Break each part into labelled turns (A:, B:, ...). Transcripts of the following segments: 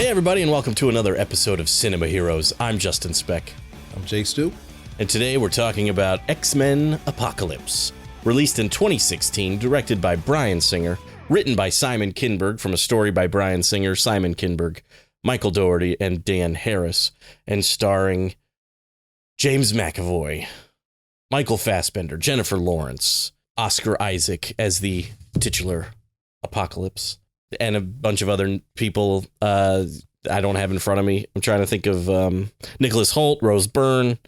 A: everybody, and welcome to another episode of Cinema Heroes. I'm Justin Speck.
B: I'm Jake Stu.
A: And today we're talking about X-Men Apocalypse. Released in 2016, directed by Bryan Singer, written by Simon Kinberg from a story by Bryan Singer, Simon Kinberg, Michael Dougherty, and Dan Harris, and starring James McAvoy, Michael Fassbender, Jennifer Lawrence, Oscar Isaac as the titular Apocalypse, and a bunch of other people I don't have in front of me. I'm trying to think of Nicholas Hoult, Rose Byrne,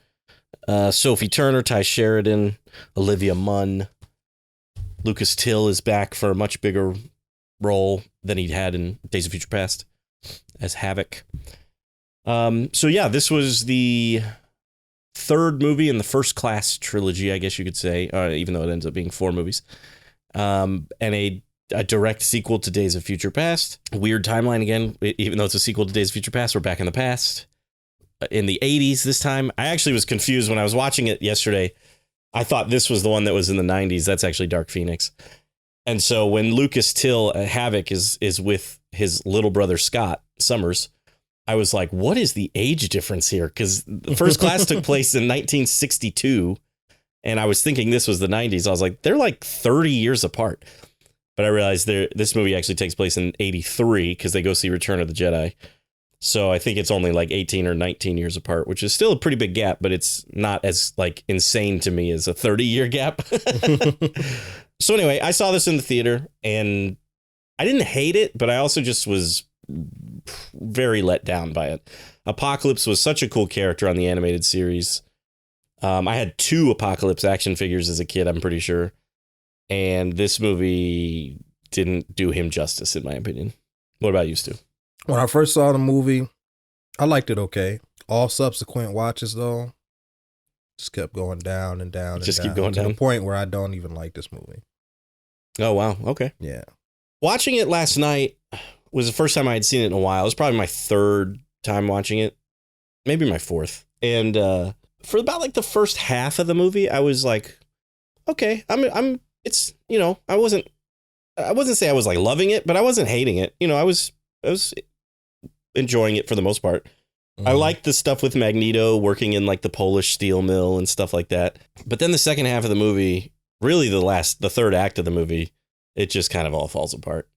A: Sophie Turner, Ty Sheridan, Olivia Munn. Lucas Till is back for a much bigger role than he'd had in Days of Future Past as Havoc. This was the third movie in the First Class trilogy, I guess you could say, even though it ends up being four movies. And a direct sequel to Days of Future Past. Weird timeline again, even though it's a sequel to Days of Future Past, we're back in the past. In the 80s this time. I actually was confused when I was watching it yesterday. I thought this was the one that was in the 90s. That's actually Dark Phoenix. And so when Lucas Till, Havoc, is with his little brother Scott Summers, I was like, what is the age difference here? Because the First Class took place in 1962, and I was thinking this was the 90s. I was like, they're like 30 years apart. But I realized this movie actually takes place in 83 because they go see Return of the Jedi. So I think it's only like 18 or 19 years apart, which is still a pretty big gap, but it's not as like insane to me as a 30-year gap. So anyway, I saw this in the theater and I didn't hate it, but I also just was very let down by it. Apocalypse was such a cool character on the animated series. I had 2 Apocalypse action figures as a kid, I'm pretty sure. And this movie didn't do him justice, in my opinion. What about you, Stu?
B: When I first saw the movie, I liked it okay. All subsequent watches, though, just kept going down and down and
A: just
B: down.
A: Keep going
B: to
A: down?
B: the point where I don't even like this movie.
A: Oh, wow. Okay.
B: Yeah.
A: Watching it last night was the first time I had seen it in a while. It was probably my third time watching it. Maybe my fourth. And for about like the first half of the movie, I was like, okay, it's, you know, I wasn't say I was like loving it, but I wasn't hating it. You know, I was enjoying it for the most part. Mm-hmm. I liked the stuff with Magneto working in like the Polish steel mill and stuff like that. But then the second half of the movie, really the third act of the movie, it just kind of all falls apart.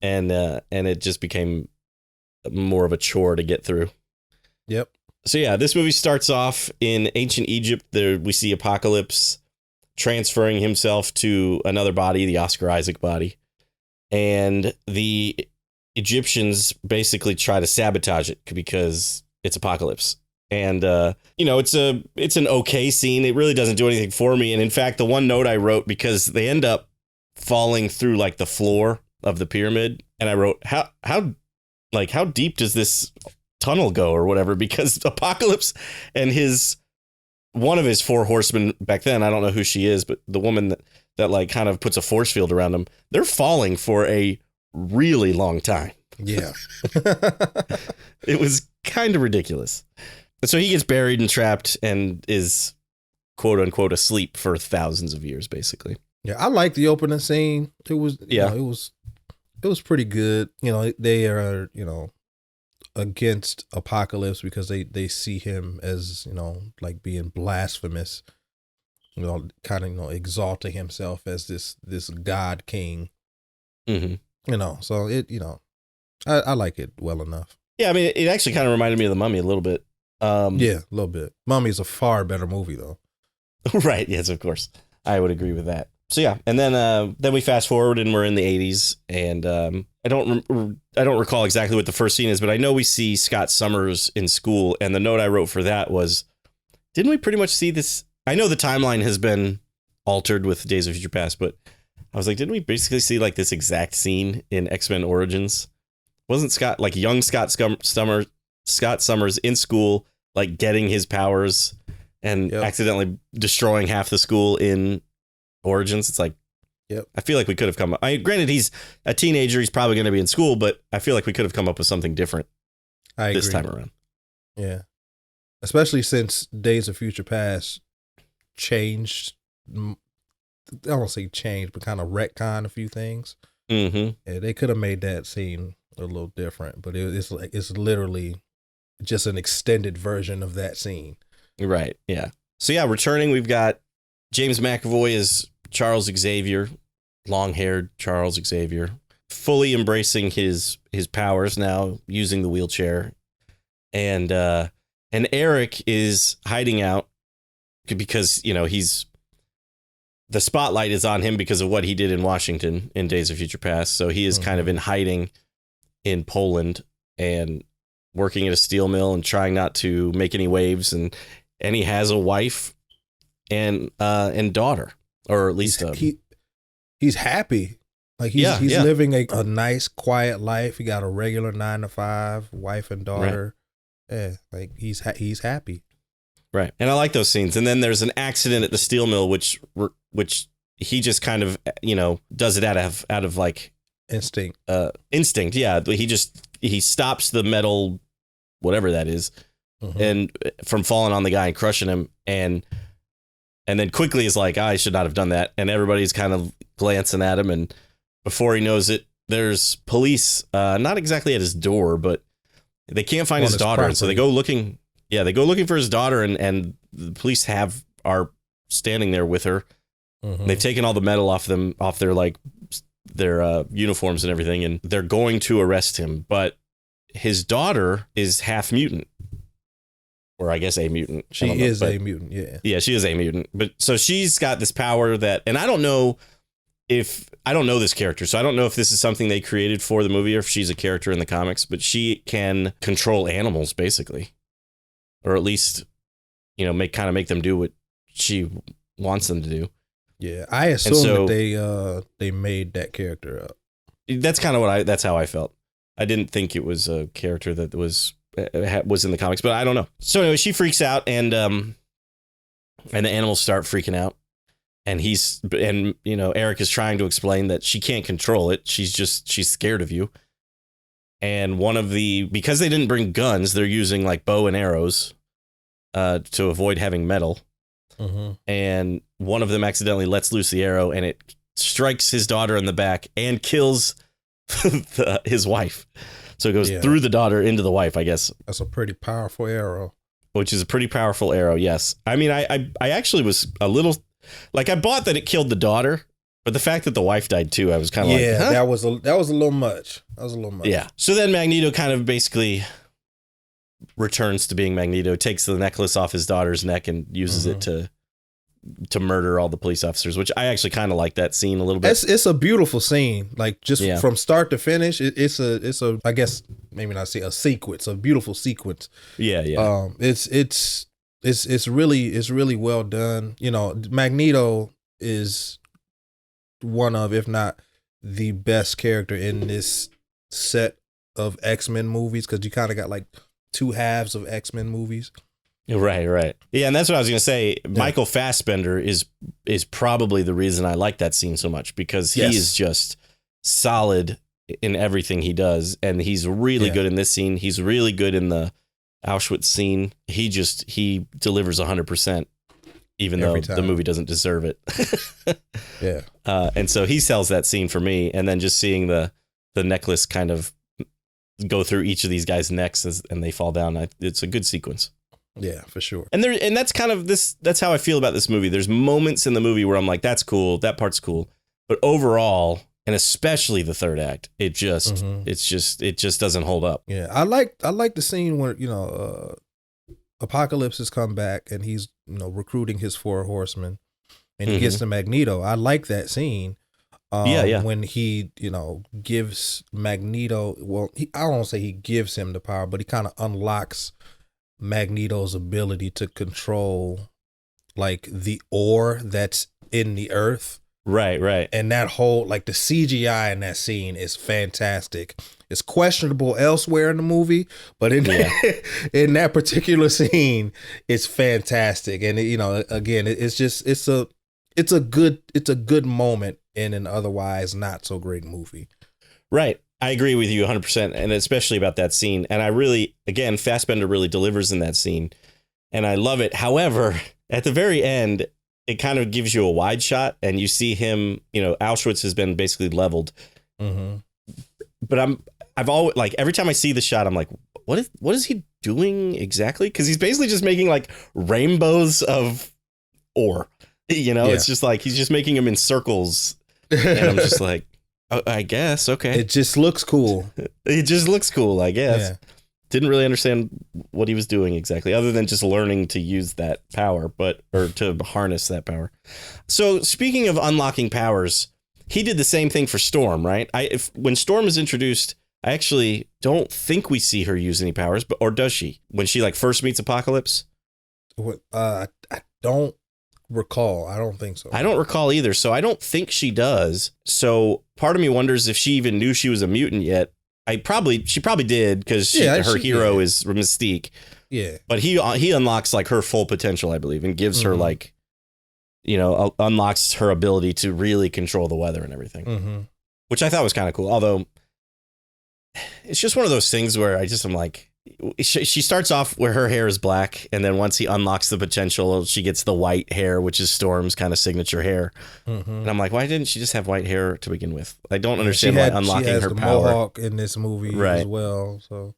A: And it just became more of a chore to get through.
B: Yep.
A: So yeah, this movie starts off in ancient Egypt. There we see Apocalypse transferring himself to another body, the Oscar Isaac body. And the Egyptians basically try to sabotage it because it's Apocalypse. And, it's an okay scene. It really doesn't do anything for me. And in fact, the one note I wrote, because they end up falling through like the floor of the pyramid. And I wrote, how deep does this tunnel go or whatever? Because Apocalypse and one of his 4 horsemen back then, I don't know who she is, but the woman that like kind of puts a force field around them, they're falling for a really long time.
B: Yeah.
A: It was kind of ridiculous. And so he gets buried and trapped and is quote unquote asleep for thousands of years, basically.
B: Yeah, I like the opening scene. It was it was pretty good. You know, they are, against Apocalypse because they see him as, like being blasphemous, kind of, exalting himself as this god king.
A: Mm-hmm.
B: So I like it well enough.
A: Yeah, I mean, it actually kind of reminded me of The Mummy a little bit.
B: Yeah, a little bit. Mummy's a far better movie, though.
A: Right. Yes, of course. I would agree with that. So yeah, and then we fast forward and we're in the 80s, and I don't recall exactly what the first scene is, but I know we see Scott Summers in school, and the note I wrote for that was, didn't we pretty much see this? I know the timeline has been altered with Days of Future Past, but I was like, didn't we basically see like this exact scene in X-Men Origins? Wasn't Scott, like young Scott Summers in school, like getting his powers and accidentally destroying half the school in Origins? It's like,
B: yep.
A: I feel like we could have come up. Granted, he's a teenager. He's probably going to be in school, but I feel like we could have come up with something different this time around.
B: Yeah. Especially since Days of Future Past changed. I don't say changed, but kind of retcon a few things.
A: Mm-hmm.
B: Yeah, they could have made that scene a little different, but it's literally just an extended version of that scene.
A: Right. Yeah. So yeah, returning, we've got James McAvoy as Charles Xavier, long-haired Charles Xavier, fully embracing his powers now, using the wheelchair, and Eric is hiding out because he's the spotlight is on him because of what he did in Washington in Days of Future Past. So he is kind of in hiding in Poland and working at a steel mill and trying not to make any waves. And he has a wife and daughter, or at least
B: he's happy. Like he's living a nice, quiet life. He got a regular 9-to-5 wife and daughter. Right. Yeah, like he's happy.
A: Right. And I like those scenes. And then there's an accident at the steel mill, which he just kind of, does it out of like
B: instinct.
A: Instinct. Yeah. He stops the metal, whatever that is, and from falling on the guy and crushing him. And then quickly is like, I should not have done that. And everybody's kind of glancing at him. And before he knows it, there's police, not exactly at his door, but they can't find his daughter. And so they go looking. Yeah, they go looking for his daughter, and the police are standing there with her. They've taken all the metal off their uniforms and everything, and they're going to arrest him. But his daughter is half mutant, or I guess a mutant.
B: She is a mutant. Yeah.
A: Yeah, she is a mutant. But so she's got this power that, and I don't know this character, so I don't know if this is something they created for the movie or if she's a character in the comics. But she can control animals, basically. Or at least, make them do what she wants them to do.
B: Yeah, I assume that they made that character up.
A: That's kind of that's how I felt. I didn't think it was a character that was in the comics, but I don't know. So anyway, she freaks out, and the animals start freaking out, and Eric is trying to explain that she can't control it. She's scared of you. And because they didn't bring guns, they're using like bow and arrows to avoid having metal. And one of them accidentally lets loose the arrow, and it strikes his daughter in the back and kills his wife. So it goes through the daughter into the wife, I guess.
B: That's a pretty powerful arrow.
A: Which is a pretty powerful arrow, yes. I mean, I actually was a little... Like, I bought that it killed the daughter. But the fact that the wife died too, I was kind of like, huh?
B: that was a little much. That was a little much.
A: Yeah. So then Magneto kind of basically returns to being Magneto, takes the necklace off his daughter's neck and uses it to murder all the police officers, which I actually kind of like that scene a little bit.
B: It's a beautiful scene, like just from start to finish. It's a I guess maybe not say a sequence, a beautiful sequence.
A: Yeah, yeah.
B: It's really well done. Magneto is one of, if not the best character in this set of X-Men movies, because you kind of got like two halves of X-Men movies.
A: Right. Yeah, and that's what I was going to say. Yeah. Michael Fassbender is probably the reason I like that scene so much, because he is just solid in everything he does, and he's really good in this scene. He's really good in the Auschwitz scene. He delivers 100%. Even though the movie doesn't deserve it.
B: Yeah.
A: And so he sells that scene for me. And then just seeing the necklace kind of go through each of these guys' necks and they fall down. It's a good sequence.
B: Yeah, for sure.
A: And that's kind of that's how I feel about this movie. There's moments in the movie where I'm like, that's cool. That part's cool. But overall, and especially the third act, it just doesn't hold up.
B: Yeah. I like the scene where, Apocalypse has come back and he's recruiting his 4 horsemen, and he gets to Magneto. I like that scene. When he gives Magneto, I don't want to say he gives him the power, but he kind of unlocks Magneto's ability to control like the ore that's in the earth.
A: Right.
B: And that whole, like, the CGI in that scene is fantastic. It's questionable elsewhere in the movie, but in that particular scene, it's fantastic. And again, it's a good moment in an otherwise not so great movie.
A: Right. I agree with you 100%, and especially about that scene. And I really, again, Fassbender really delivers in that scene, and I love it. However, at the very end, it kind of gives you a wide shot, and you see him, Auschwitz has been basically leveled,
B: Mm-hmm.
A: But I've always like every time I see the shot, I'm like, what is he doing exactly? Because he's basically just making like rainbows of ore. It's just like he's just making them in circles, and I'm just like, oh, I guess okay.
B: It just looks cool.
A: It just looks cool, I guess.
B: Yeah.
A: Didn't really understand what he was doing exactly, other than just learning to use that power, or to harness that power. So speaking of unlocking powers, he did the same thing for Storm, right? When Storm is introduced, I actually don't think we see her use any powers, or does she? When she like first meets Apocalypse?
B: I don't recall. I don't think so.
A: I don't recall either, so I don't think she does. So part of me wonders if she even knew she was a mutant yet. She probably did, because her hero is Mystique.
B: Yeah.
A: But he unlocks like her full potential, I believe, and gives her like, unlocks her ability to really control the weather and everything, which I thought was kind of cool. Although it's just one of those things where I'm like, she starts off where her hair is black, and then once he unlocks the potential, she gets the white hair, which is Storm's kind of signature hair. And I'm like, why didn't she just have white hair to begin with? I don't understand why unlocking her
B: the
A: power.
B: Mohawk in this movie as well. So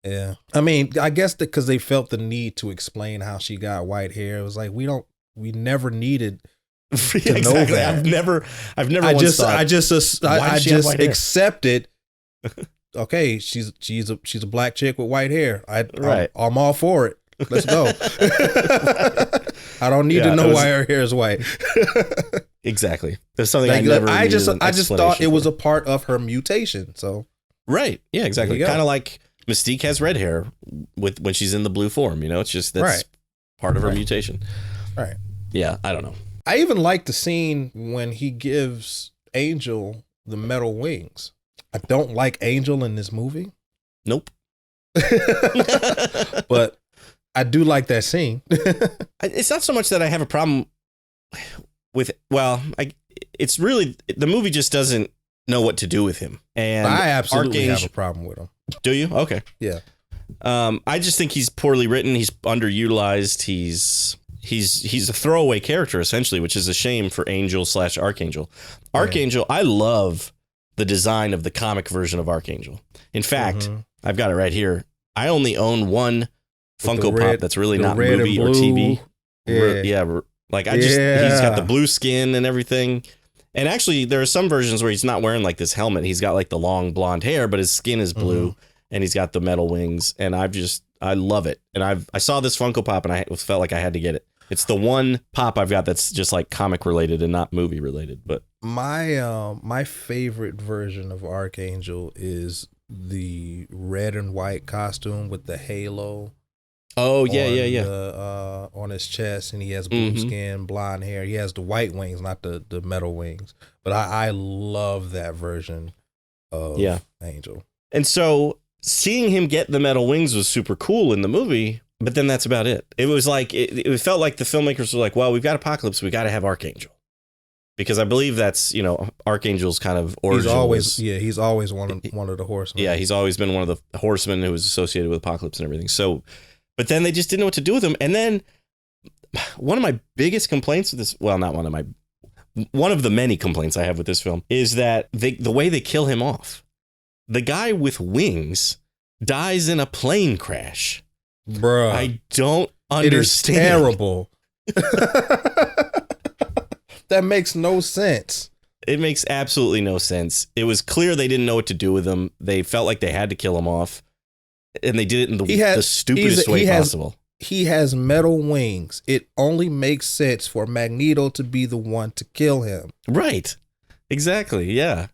B: yeah, I mean, I guess because they felt the need to explain how she got white hair. It was like we never needed to know that.
A: I've never. I just
B: accepted. Okay, she's a black chick with white hair. I'm all for it. Let's go. I don't need to know why her hair is white.
A: Exactly. There's something I
B: just thought it was a part of her mutation. So
A: right, yeah, exactly. Kind of like Mystique has red hair when she's in the blue form. It's just that's part of her mutation.
B: Right.
A: Yeah, I don't know.
B: I even like the scene when he gives Angel the metal wings. I don't like Angel in this movie.
A: Nope.
B: But I do like that scene.
A: It's not so much that I have a problem with, it's really, the movie just doesn't know what to do with him. And
B: I absolutely have a problem with him.
A: Do you? Okay.
B: Yeah.
A: I just think he's poorly written. He's underutilized. He's a throwaway character, essentially, which is a shame for Angel / Archangel. Archangel, I love the design of the comic version of Archangel. In fact, I've got it right here. I only own one Funko Pop that's really not movie or TV. Yeah. Like he's got the blue skin and everything. And actually, there are some versions where he's not wearing like this helmet. He's got like the long blonde hair, but his skin is blue and he's got the metal wings. And I love it. And I saw this Funko Pop and I felt like I had to get it. It's the one pop I've got that's just like comic related and not movie related. But
B: my favorite version of Archangel is the red and white costume with the halo.
A: Oh yeah.
B: On his chest, and he has blue skin, blonde hair. He has the white wings, not the metal wings. But I love that version of Angel.
A: And so seeing him get the metal wings was super cool in the movie. But then that's about it. It was like it felt like the filmmakers were like, well, we've got Apocalypse, we got to have Archangel, because I believe that's Archangel's kind of origin.
B: He's always one of the horsemen.
A: Yeah, he's always been one of the horsemen who was associated with Apocalypse and everything. So, but then they just didn't know what to do with him. And then one of my biggest complaints with this, well, not one of the many complaints I have with this film is that the way they kill him off. The guy with wings dies in a plane crash.
B: Bruh,
A: I don't understand.
B: It is terrible. That makes no sense.
A: It makes absolutely no sense. It was clear they didn't know what to do with him. They felt like they had to kill him off, and they did it in the stupidest way possible.
B: He has metal wings. It only makes sense for Magneto to be the one to kill him.
A: Right. Exactly. Yeah.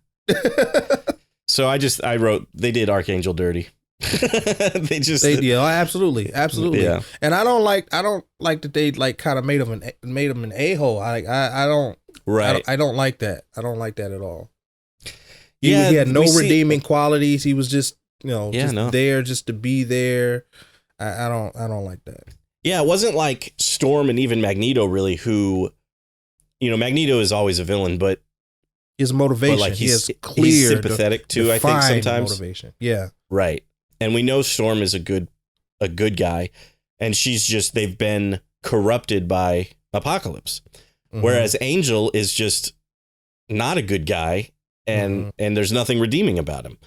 A: So I wrote, they did Archangel dirty. Absolutely.
B: Yeah. And I don't like that they like kind of made him an a-hole. I don't like that. I don't like that at all. He had no redeeming qualities. He was just there just to be there. I don't like that.
A: Yeah, it wasn't like Storm and even Magneto really, who Magneto is always a villain, but
B: his motivation,
A: he's sympathetic too, I think sometimes.
B: Motivation. Yeah.
A: Right. And we know Storm is a good guy, and they've been corrupted by Apocalypse. Whereas Angel is just not a good guy, and there's nothing redeeming about him.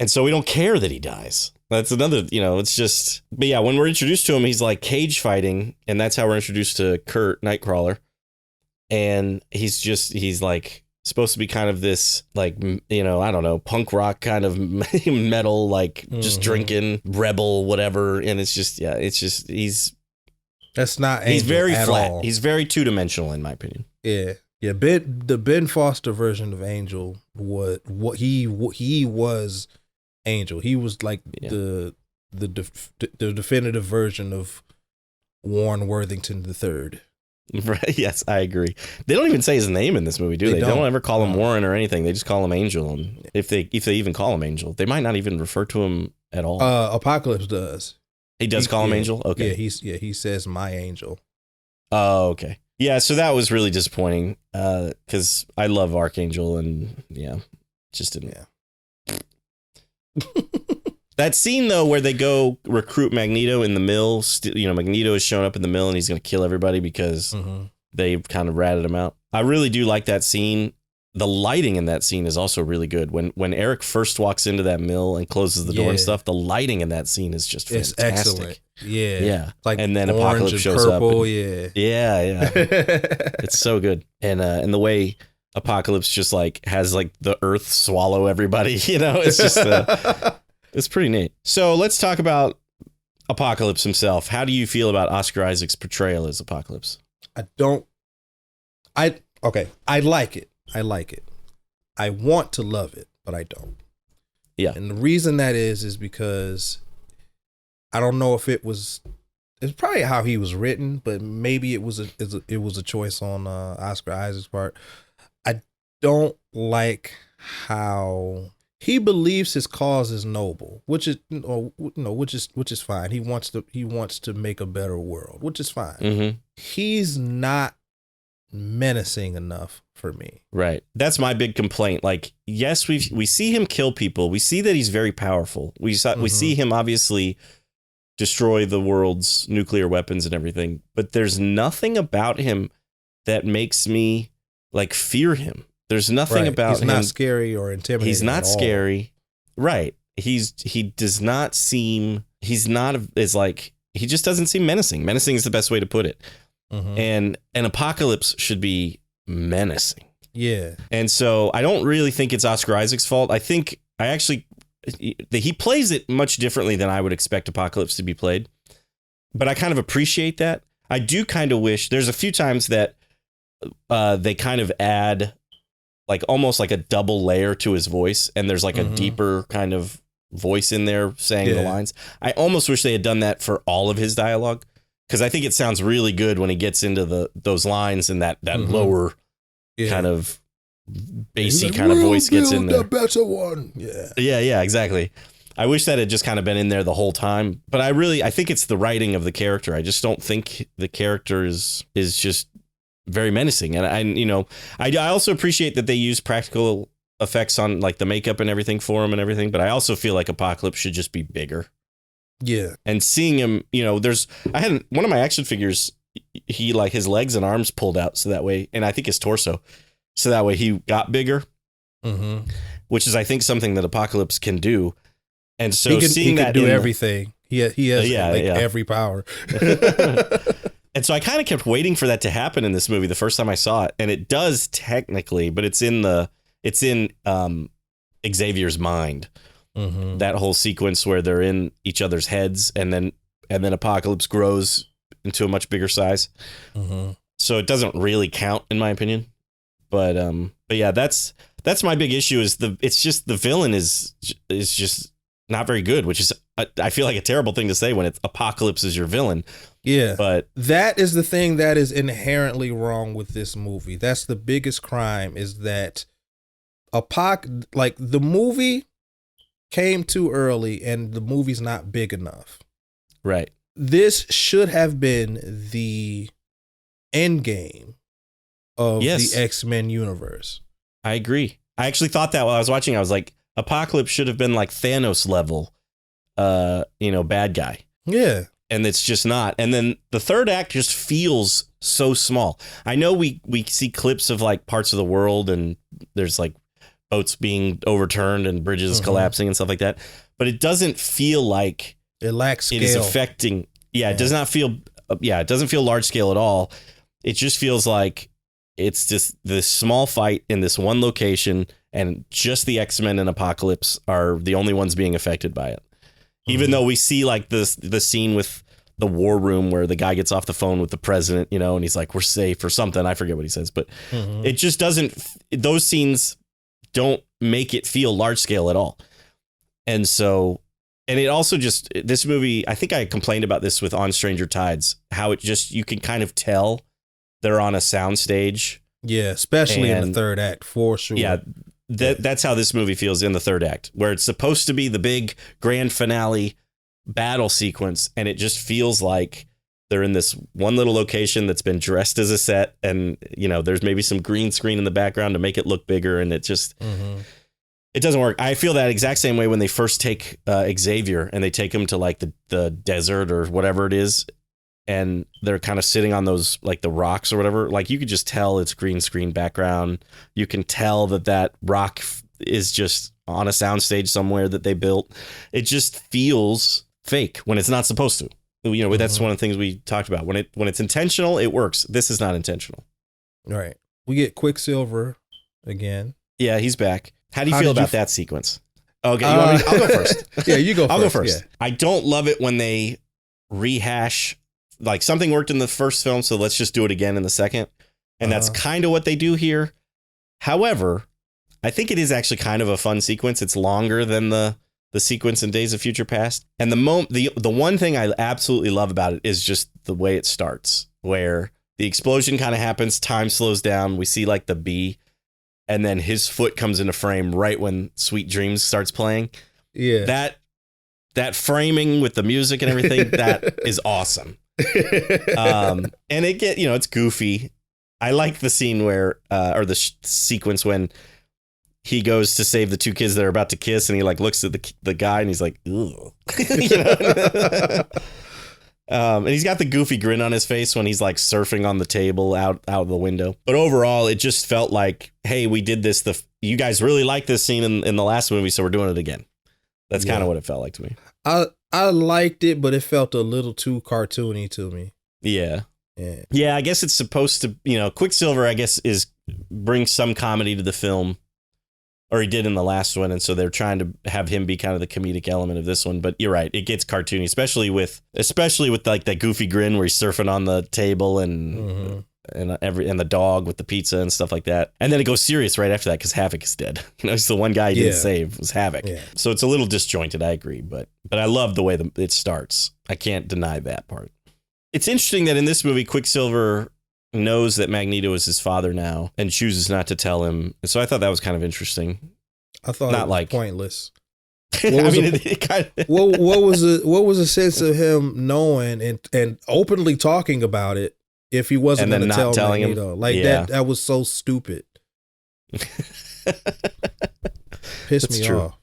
A: And so we don't care that he dies. That's another, it's just, but yeah, when we're introduced to him, he's like cage fighting, and that's how we're introduced to Kurt, Nightcrawler. And he's like supposed to be kind of this, like, I don't know, punk rock kind of metal, like just drinking rebel, whatever. And it's just, he's very flat.
B: All.
A: He's very two-dimensional, in my opinion.
B: Yeah. Yeah, the Ben Foster version of Angel, what he was Angel. He was like the definitive version of Warren Worthington III.
A: Right? Yes, I agree. They don't even say his name in this movie, do they? They don't ever call him Warren or anything. They just call him Angel. And if they even call him Angel, they might not even refer to him at all.
B: Apocalypse does.
A: He does call him Angel? Okay.
B: Yeah, he says my angel.
A: Oh, okay. Yeah, so that was really disappointing because I love Archangel, and just didn't. Yeah. That scene, though, where they go recruit Magneto in the mill, Magneto has shown up in the mill and he's going to kill everybody because they kind of ratted him out. I really do like that scene. The lighting in that scene is also really good. When Eric first walks into that mill and closes the door and stuff, the lighting in that scene is just fantastic. It's excellent.
B: Yeah.
A: Yeah. Like, and then Apocalypse shows
B: purple,
A: up. And, yeah. It's so good. And the way Apocalypse just like has like the earth swallow everybody, it's just it's pretty neat. So let's talk about Apocalypse himself. How do you feel about Oscar Isaac's portrayal as Apocalypse?
B: I like it. I like it. I want to love it, but I don't.
A: Yeah.
B: And the reason that is because I don't know if it's probably how he was written, but maybe it was a choice on Oscar Isaac's part. I don't like how he believes his cause is noble, which is which is fine. He wants to make a better world, which is fine. He's not menacing enough for me.
A: Right. That's my big complaint. Like, yes, we see him kill people. We see that he's very powerful. We see him obviously destroy the world's nuclear weapons and everything, but there's nothing about him that makes me like fear him. There's nothing about him.
B: He's not scary or intimidating.
A: He's not scary. Right. He does not seem, he's not as like, he just doesn't seem menacing. Menacing is the best way to put it. And an Apocalypse should be menacing.
B: Yeah.
A: And so I don't really think it's Oscar Isaac's fault. He plays it much differently than I would expect Apocalypse to be played. But I kind of appreciate that. I do kind of wish, there's a few times that they kind of add like almost like a double layer to his voice, and there's like a deeper kind of voice in there saying the lines. I almost wish they had done that for all of his dialogue, because I think it sounds really good when he gets into those lines and that lower kind of bassy kind of voice gets in there.
B: The better one.
A: Yeah, exactly. I wish that had just kind of been in there the whole time, but I think it's the writing of the character. I just don't think the character is just very menacing. And I also appreciate that they use practical effects on like the makeup and everything for him and everything, but I also feel like Apocalypse should just be bigger.
B: Yeah.
A: And seeing him, I had one of my action figures, he like his legs and arms pulled out so that way, and I think his torso, so that way he got bigger, which is I think something that Apocalypse can do. And so he can do
B: everything. He has every power.
A: And so I kind of kept waiting for that to happen in this movie the first time I saw it, and it does technically, but it's in Xavier's mind. That whole sequence where they're in each other's heads, and then Apocalypse grows into a much bigger size. So it doesn't really count in my opinion. But yeah, that's my big issue it's just the villain is just not very good, which is I feel like a terrible thing to say when Apocalypse is your villain.
B: Yeah,
A: but
B: that is the thing that is inherently wrong with this movie. That's the biggest crime, is that the movie came too early and the movie's not big enough.
A: Right.
B: This should have been the end game of the X-Men universe.
A: I agree. I actually thought that while I was watching. I was like, Apocalypse should have been like Thanos level, bad guy.
B: Yeah.
A: And it's just not. And then the third act just feels so small. I know we see clips of like parts of the world, and there's like, boats being overturned and bridges collapsing and stuff like that. But it doesn't feel like
B: it lacks scale.
A: It is affecting. Yeah, it does not feel. Yeah, it doesn't feel large scale at all. It just feels like it's just this small fight in this one location, and just the X-Men and Apocalypse are the only ones being affected by it. Even though we see like the scene with the war room where the guy gets off the phone with the president, you know, and he's like, "We're safe" or something. I forget what he says, but it just doesn't. Those scenes don't make it feel large scale at all. And so, and it also just, this movie, I think I complained about this with On Stranger Tides, how it just, you can kind of tell they're on a soundstage.
B: Yeah, especially in the third act, for sure.
A: Yeah, that's how this movie feels in the third act, where it's supposed to be the big grand finale battle sequence, and it just feels like they're in this one little location that's been dressed as a set, and, you know, there's maybe some green screen in the background to make it look bigger, and it just... It doesn't work. I feel that exact same way when they first take Xavier and they take him to like the desert or whatever it is. And they're kind of sitting on those, like the rocks or whatever. Like you could just tell it's green screen background. You can tell that rock is just on a soundstage somewhere that they built. It just feels fake when it's not supposed to. You know, that's one of the things we talked about. When it's intentional, it works. This is not intentional.
B: All right. We get Quicksilver again.
A: Yeah, he's back. How do you feel about that sequence? Okay, I'll go first.
B: Yeah, you go first.
A: I'll go first.
B: Yeah.
A: I don't love it when they rehash, like something worked in the first film, so let's just do it again in the second. And that's kind of what they do here. However, I think it is actually kind of a fun sequence. It's longer than the sequence in Days of Future Past. And the one thing I absolutely love about it is just the way it starts, where the explosion kind of happens, time slows down, we see like the bee, and then his foot comes into frame right when Sweet Dreams starts playing.
B: Yeah.
A: That framing with the music and everything, that is awesome. And it's goofy. I like the scene where, or the sequence when he goes to save the two kids that are about to kiss, and he like looks at the guy and he's like, "Ugh." And he's got the goofy grin on his face when he's like surfing on the table out the window. But overall, it just felt like, hey, we did this. You guys really liked this scene in the last movie, so we're doing it again. That's kind of what it felt like to me.
B: I liked it, but it felt a little too cartoony to me.
A: Yeah. I guess it's supposed to, Quicksilver, I guess, brings some comedy to the film. Or he did in the last one, and so they're trying to have him be kind of the comedic element of this one. But you're right, it gets cartoony, especially with like that goofy grin where he's surfing on the table and the dog with the pizza and stuff like that. And then it goes serious right after that because Havoc is dead. He's the one guy he didn't save was Havoc. Yeah. So it's a little disjointed, I agree, but I love the way it starts. I can't deny that part. It's interesting that in this movie, Quicksilver knows that Magneto is his father now and chooses not to tell him. So I thought that was kind of interesting.
B: I thought it was pointless.
A: What
B: was the sense of him knowing and openly talking about it if he wasn't going to tell Magneto? That was so stupid. Pissed me off.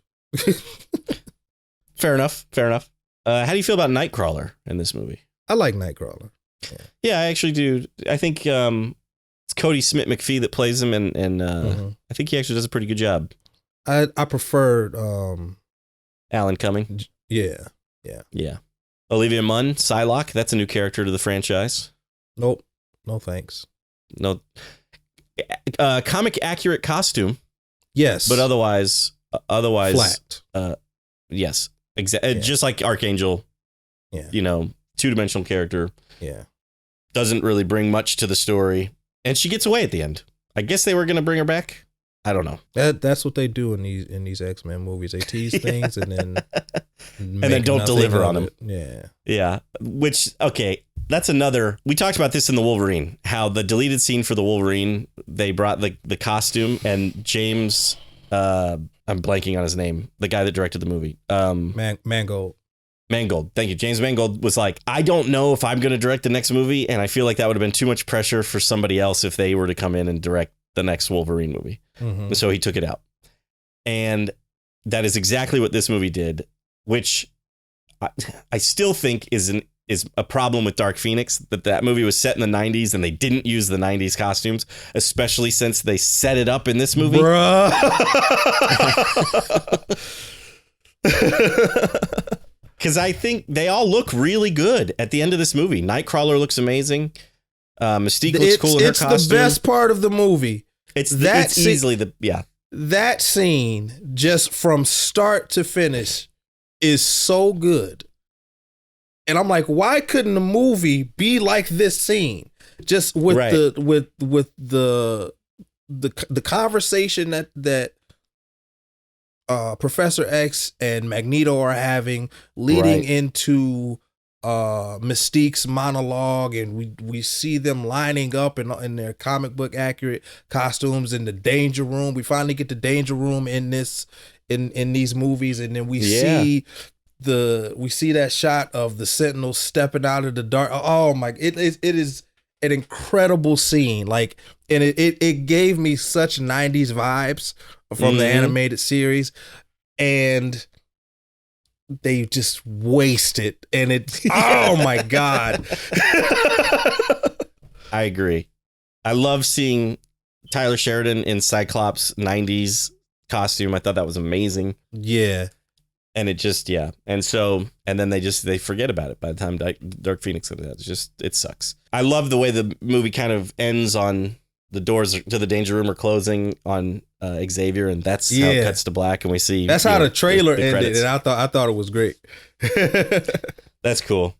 A: Fair enough. How do you feel about Nightcrawler in this movie?
B: I like Nightcrawler.
A: Yeah, I actually do. I think it's Cody Smith-McPhee that plays him, and I think he actually does a pretty good job.
B: I preferred
A: Alan Cumming.
B: Yeah.
A: Olivia Munn, Psylocke. That's a new character to the franchise.
B: Nope. No thanks.
A: No. Comic accurate costume.
B: Yes,
A: but otherwise
B: flat.
A: Yes, just like Archangel.
B: Yeah.
A: Two-dimensional character.
B: Yeah.
A: Doesn't really bring much to the story. And she gets away at the end. I guess they were going to bring her back. I don't know.
B: That's what they do in these X-Men movies. They tease things and then
A: don't deliver on them.
B: Yeah.
A: Yeah. Which, okay, that's another. We talked about this in the Wolverine, how the deleted scene for the Wolverine, they brought the costume, and James, I'm blanking on his name, the guy that directed the movie. Mangold. Thank you. James Mangold was like, I don't know if I'm going to direct the next movie. And I feel like that would have been too much pressure for somebody else if they were to come in and direct the next Wolverine movie. Mm-hmm. So he took it out. And that is exactly what this movie did, which I still think is is a problem with Dark Phoenix, that movie was set in the 90s and they didn't use the 90s costumes, especially since they set it up in this movie.
B: Bruh.
A: Because I think they all look really good at the end of this movie. Nightcrawler looks amazing. Mystique looks cool in her costume.
B: It's the best part of the movie.
A: It's
B: That scene, just from start to finish, is so good. And I'm like, why couldn't the movie be like this scene? Just with the conversation that Professor X and Magneto are having, leading into Mystique's monologue, and we see them lining up in their comic book accurate costumes in the Danger Room. We finally get the Danger Room in these movies, and then we see that shot of the Sentinel stepping out of the dark. Oh my! It is an incredible scene. Like, and it gave me such 90s vibes from the animated series, and they just waste it. And it, oh my God.
A: I agree. I love seeing Tyler Sheridan in Cyclops 90s costume. I thought that was amazing.
B: Yeah.
A: And it just, and then they forget about it by the time Dark Phoenix comes out. It sucks. I love the way the movie kind of ends on the doors to the Danger Room are closing on Xavier, and that's how it cuts to black, and we see
B: that's how the trailer ended, and I thought it was great.
A: That's cool.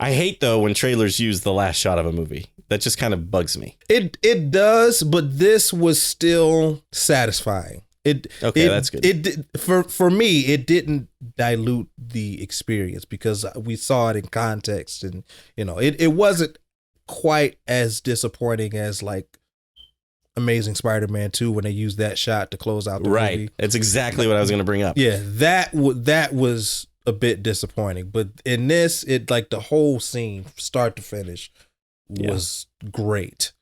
A: I hate though when trailers use the last shot of a movie. That just kind of bugs me.
B: It does, but this was still satisfying. That's good. For me, it didn't dilute the experience because we saw it in context, and it wasn't quite as disappointing as like Amazing Spider-Man 2 when they used that shot to close out the movie.
A: It's exactly what I was going to bring up.
B: Yeah, that was a bit disappointing, but in this, it like the whole scene, start to finish, was great.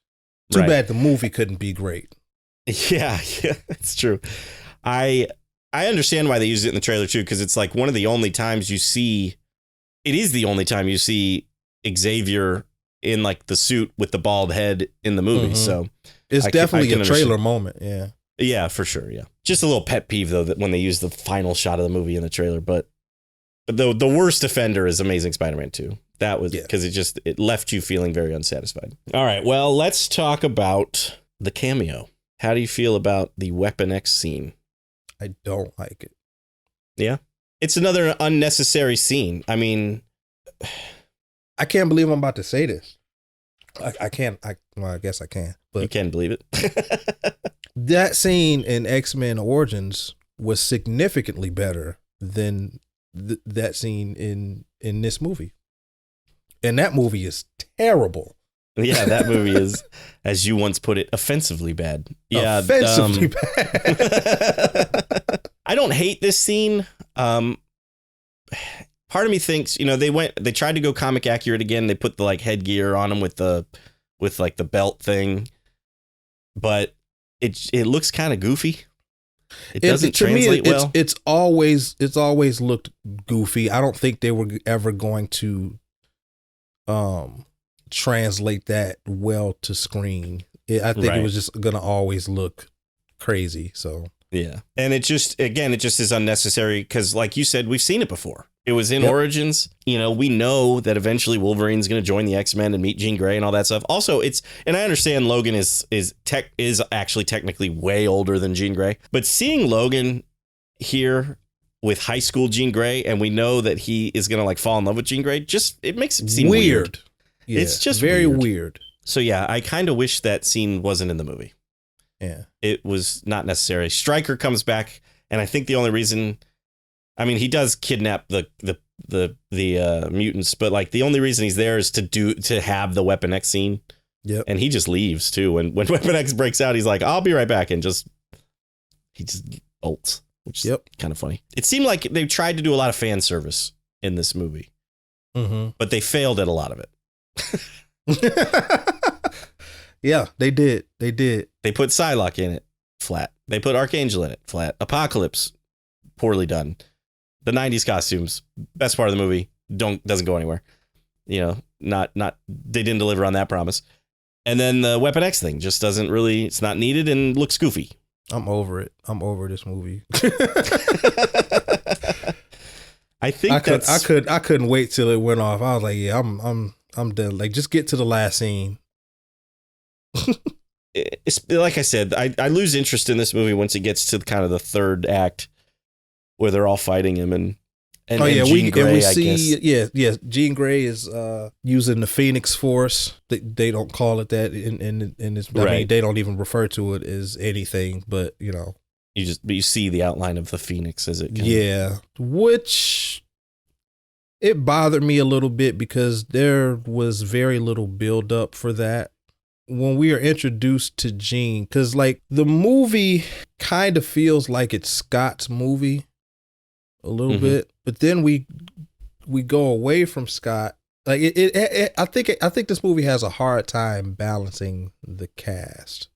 B: Too bad the movie couldn't be great.
A: Yeah, it's true. I understand why they used it in the trailer too, because it's like one of the only times you see. It is the only time you see Xavier in like the suit with the bald head in the movie. So
B: it's definitely a trailer moment.
A: Yeah, for sure. Yeah, just a little pet peeve though that when they use the final shot of the movie in the trailer. But the worst offender is Amazing Spider-Man 2. That was because it left you feeling very unsatisfied. All right, well, let's talk about the cameo. How do you feel about the Weapon X scene?
B: I don't like it.
A: Yeah, it's another unnecessary scene. I mean,
B: I can't believe I'm about to say this. I can't. Well, I guess I can. But
A: you can believe it.
B: That scene in X-Men Origins was significantly better than that scene in this movie. And that movie is terrible.
A: Yeah, that movie is, as you once put it, offensively bad. Yeah,
B: offensively bad.
A: I don't hate this scene. Part of me thinks, they tried to go comic accurate again. They put the like headgear on him with the belt thing, but it looks kind of goofy. It doesn't translate well.
B: It's always looked goofy. I don't think they were ever going to translate that well to screen. I think it was just gonna always look crazy. So
A: yeah, and it just is unnecessary because, like you said, we've seen it before. It was in Origins. We know that eventually Wolverine's going to join the X-Men and meet Jean Grey and all that stuff. Also, and I understand Logan is actually technically way older than Jean Grey, but seeing Logan here with high school Jean Grey, and we know that he is going to like fall in love with Jean Grey, it makes it seem weird.
B: Yeah,
A: it's just
B: very weird.
A: So yeah, I kind of wish that scene wasn't in the movie.
B: Yeah,
A: it was not necessary. Stryker comes back, and I think the only reason, I mean, he does kidnap the mutants, but like the only reason he's there is to have the Weapon X scene.
B: Yep.
A: And he just leaves too. When Weapon X breaks out, he's like, "I'll be right back," and he just bolts, which is kind of funny. It seemed like they tried to do a lot of fan service in this movie, but they failed at a lot of it.
B: Yeah, they did. They
A: put Psylocke in it, flat. They put Archangel in it, flat. Apocalypse, poorly done. The 90s costumes, best part of the movie, doesn't go anywhere. not they didn't deliver on that promise. And then the Weapon X thing just doesn't really, it's not needed and looks goofy.
B: I'm over it. I'm over this movie.
A: I think
B: I couldn't wait till it went off. I was like, yeah, I'm done. Like, just get to the last scene.
A: It's like I said, I lose interest in this movie once it gets to kind of the third act where they're all fighting him and Jean Grey,
B: I guess. Jean Grey is using the Phoenix Force. They don't call it that in this. I mean, they don't even refer to it as anything. But
A: you see the outline of the Phoenix as it.
B: Which it bothered me a little bit because there was very little build up for that when we are introduced to Jean. Because like the movie kind of feels like it's Scott's movie. A little bit, but then we go away from Scott. Like I think this movie has a hard time balancing the cast.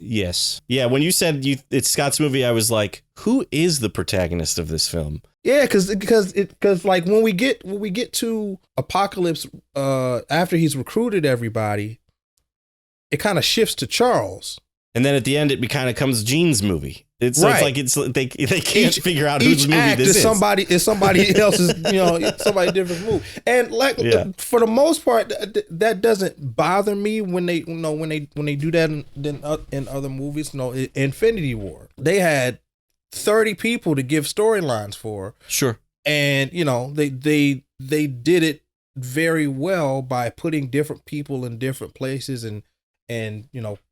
A: Yes, yeah. When you said it's Scott's movie, I was like, who is the protagonist of this film?
B: Yeah, because like when we get to Apocalypse, after he's recruited everybody, it kind of shifts to Charles.
A: And then at the end, it kind of comes Jean's movie. It's like they can't figure out whose movie this is.
B: Somebody else's, somebody different movie. And for the most part, that doesn't bother me when they do that in other movies. Infinity War, they had 30 people to give storylines for.
A: Sure.
B: And they did it very well by putting different people in different places and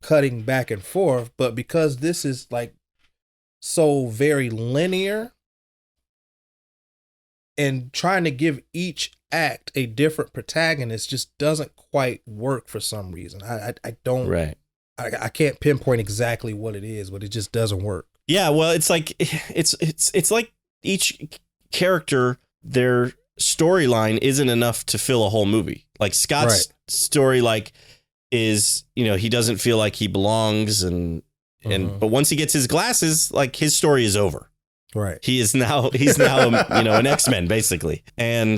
B: cutting back and forth. But because this is like so very linear and trying to give each act a different protagonist just doesn't quite work for some reason. I don't. Right. I can't pinpoint exactly what it is, but it just doesn't work.
A: Yeah, well, it's like it's like each character, their storyline isn't enough to fill a whole movie. Like Scott's story, is he doesn't feel like he belongs, but once he gets his glasses, like his story is over.
B: Right.
A: He's now an X-Men basically, and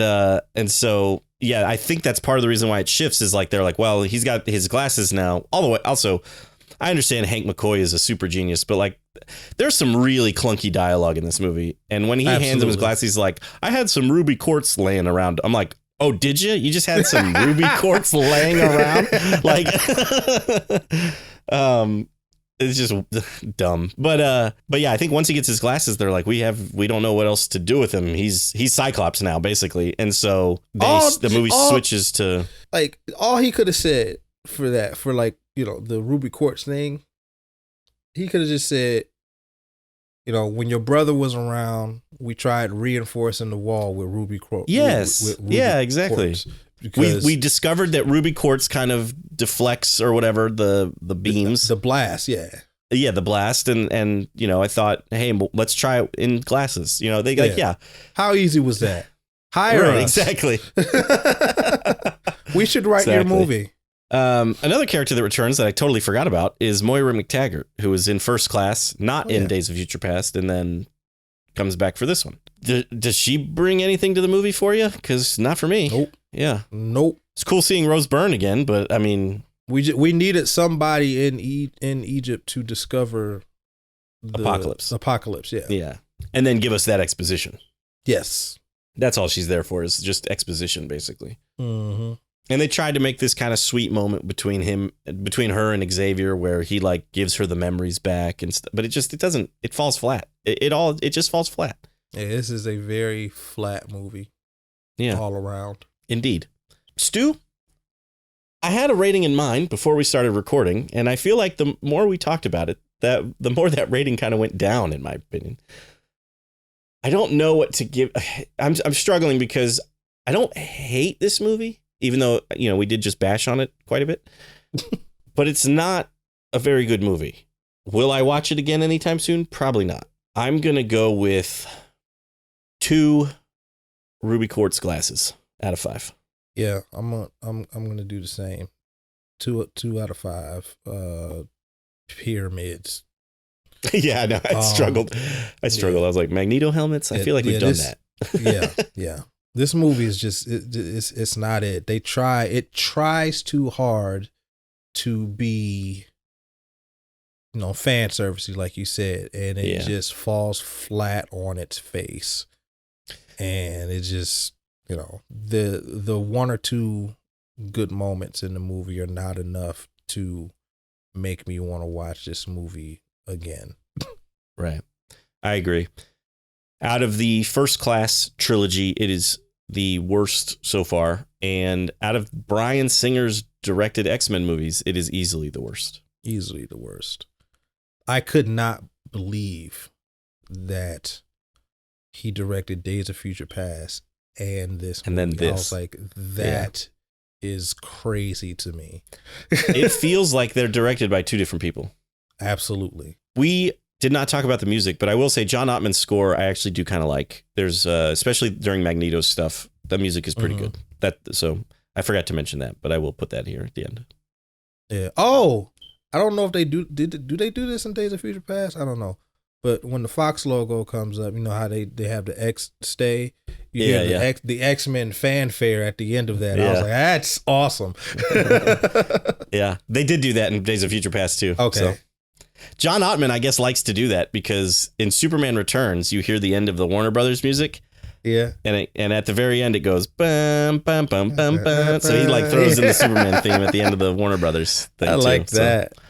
A: so yeah, I think that's part of the reason why it shifts is like they're like, well, he's got his glasses now. All the way. Also, I understand Hank McCoy is a super genius, but like there's some really clunky dialogue in this movie, and when he hands him his glasses, he's like, I had some ruby quartz laying around. I'm like, oh, did you? You just had some ruby quartz laying around? Like, it's just dumb. But yeah, I think once he gets his glasses, they're like, we don't know what else to do with him. He's Cyclops now, basically. And so the movie switches to
B: like all he could have said for that, for like, the ruby quartz thing. He could have just said, when your brother was around, we tried reinforcing the wall with ruby quartz.
A: Yes. Yeah, exactly. We discovered that ruby quartz kind of deflects or whatever the beams.
B: The blast, yeah.
A: Yeah, the blast. And I thought, hey, let's try it in glasses. They like, yeah.
B: How easy was that? Hire us.
A: Exactly.
B: We should write your movie.
A: Another character that returns that I totally forgot about is Moira McTaggart, who was in First Class, not in Days of Future Past, and then comes back for this one. Does she bring anything to the movie for you? Because not for me.
B: Nope.
A: Yeah.
B: Nope.
A: It's cool seeing Rose Byrne again, but I mean,
B: we needed somebody in Egypt to discover the Apocalypse. Yeah.
A: Yeah, and then give us that exposition.
B: Yes.
A: That's all she's there for, is just exposition, basically.
B: Mm-hmm.
A: And they tried to make this kind of sweet moment between her and Xavier, where he like gives her the memories back and stuff. But it falls flat. It just falls flat.
B: Yeah, this is a very flat movie.
A: Yeah,
B: all around.
A: Indeed. Stu, I had a rating in mind before we started recording, and I feel like the more we talked about it, the more that rating kind of went down, in my opinion. I don't know what to give. I'm struggling because I don't hate this movie, even though, we did just bash on it quite a bit, but it's not a very good movie. Will I watch it again anytime soon? Probably not. I'm going to go with 2 ruby quartz glasses out of 5.
B: Yeah, I'm going to do the same. 2 out of 5 pyramids.
A: Yeah, I know. I struggled. I was like, Magneto helmets. I feel like we've done that.
B: Yeah. This movie is just it's not it. It tries too hard to be, fan servicey, like you said, and it just falls flat on its face. And it just, the one or two good moments in the movie are not enough to make me want to watch this movie again.
A: Right. I agree. Out of the First Class trilogy, it is the worst so far. And out of Bryan Singer's directed X-Men movies, it is easily the worst.
B: Easily the worst. I could not believe that he directed Days of Future Past and this movie.
A: And then this.
B: I was like, that is crazy to me.
A: It feels like they're directed by two different people.
B: Absolutely.
A: We did not talk about the music, but I will say John Ottman's score I actually do kind of like. There's especially during Magneto's stuff, the music is pretty good. So I forgot to mention that, but I will put that here at the end.
B: Yeah. Oh, I don't know if they do they do this in Days of Future Past? I don't know. But when the Fox logo comes up, you know how they have the X stay? You hear the X-Men fanfare at the end of that. I was like, that's awesome.
A: Yeah, they did do that in Days of Future Past too.
B: Okay.
A: So. John Ottman, I guess, likes to do that because in Superman Returns, you hear the end of the Warner Brothers music.
B: Yeah.
A: And at the very end, it goes, bum, bum, bum, bum, bum. So he throws in the Superman theme at the end of the Warner Brothers thing.
B: I like that.
A: So,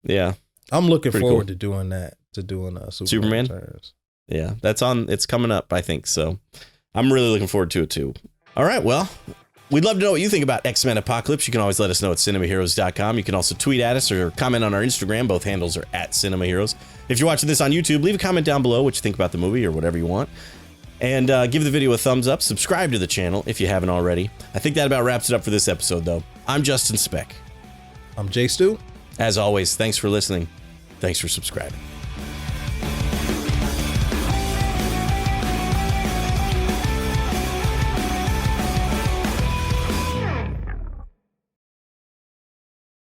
A: yeah.
B: I'm looking forward to doing that, to doing Superman Returns.
A: Yeah. It's coming up, I think. So I'm really looking forward to it too. All right. Well, we'd love to know what you think about X-Men Apocalypse. You can always let us know at cinemaheroes.com. You can also tweet at us or comment on our Instagram. Both handles are at cinemaheroes. If you're watching this on YouTube, leave a comment down below what you think about the movie or whatever you want. And give the video a thumbs up. Subscribe to the channel if you haven't already. I think that about wraps it up for this episode, though. I'm Justin Speck.
B: I'm Jay Stu.
A: As always, thanks for listening. Thanks for subscribing.